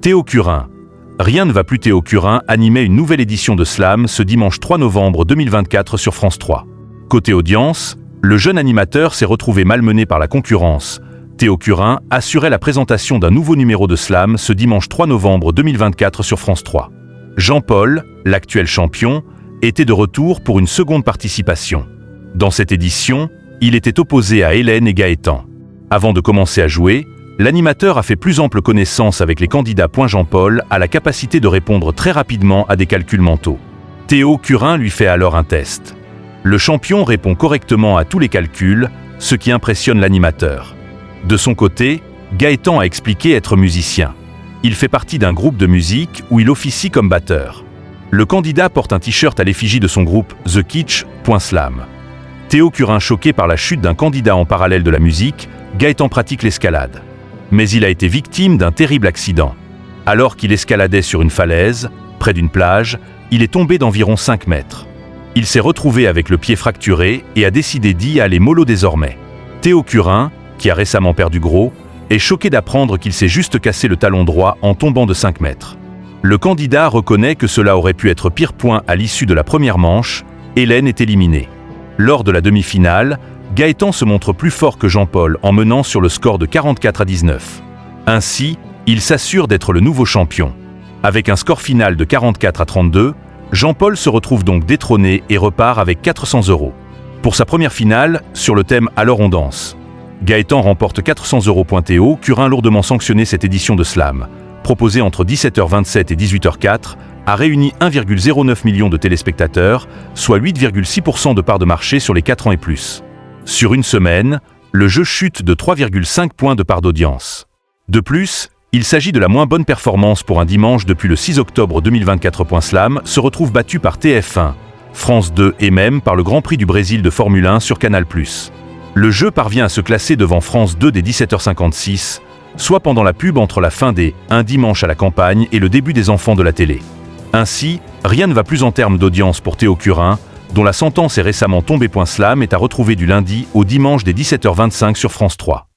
Théo Curin. Rien ne va plus. Théo Curin animait une nouvelle édition de Slam ce dimanche 3 novembre 2024 sur France 3. Côté audience, le jeune animateur s'est retrouvé malmené par la concurrence. Théo Curin assurait la présentation d'un nouveau numéro de Slam ce dimanche 3 novembre 2024 sur France 3. Jean-Paul, l'actuel champion, était de retour pour une seconde participation. Dans cette édition, il était opposé à Hélène et Gaëtan. Avant de commencer à jouer, l'animateur a fait plus ample connaissance avec les candidats. Jean-Paul a la capacité de répondre très rapidement à des calculs mentaux. Théo Curin lui fait alors un test. Le champion répond correctement à tous les calculs, ce qui impressionne l'animateur. De son côté, Gaëtan a expliqué être musicien. Il fait partie d'un groupe de musique où il officie comme batteur. Le candidat porte un t-shirt à l'effigie de son groupe The Kitsch.slam. Théo Curin, choqué par la chute d'un candidat en parallèle de la musique, Gaëtan pratique l'escalade. Mais il a été victime d'un terrible accident. Alors qu'il escaladait sur une falaise, près d'une plage, il est tombé d'environ 5 mètres. Il s'est retrouvé avec le pied fracturé et a décidé d'y aller mollo désormais. Théo Curin, qui a récemment perdu gros, est choqué d'apprendre qu'il s'est juste cassé le talon droit en tombant de 5 mètres. Le candidat reconnaît que cela aurait pu être pire. À l'issue de la première manche, Hélène est éliminée. Lors de la demi-finale, Gaëtan se montre plus fort que Jean-Paul en menant sur le score de 44-19. Ainsi, il s'assure d'être le nouveau champion. Avec un score final de 44-32, Jean-Paul se retrouve donc détrôné et repart avec 400 €. Pour sa première finale, sur le thème « Alors on danse », Gaëtan remporte 400 €. Théo Curin, lourdement sanctionné cette édition de Slam, proposée entre 17h27 et 18h04, a réuni 1,09 million de téléspectateurs, soit 8,6% de part de marché sur les 4 ans et plus. Sur une semaine, le jeu chute de 3,5 points de part d'audience. De plus, il s'agit de la moins bonne performance pour un dimanche depuis le 6 octobre 2024. Slam se retrouve battu par TF1, France 2 et même par le Grand Prix du Brésil de Formule 1 sur Canal+. Le jeu parvient à se classer devant France 2 dès 17h56, soit pendant la pub entre la fin des Un dimanche à la campagne et le début des Enfants de la télé. Ainsi, rien ne va plus en termes d'audience pour Théo Curin, dont la sentence est récemment tombée. Slam est à retrouver du lundi au dimanche dès 17h25 sur France 3.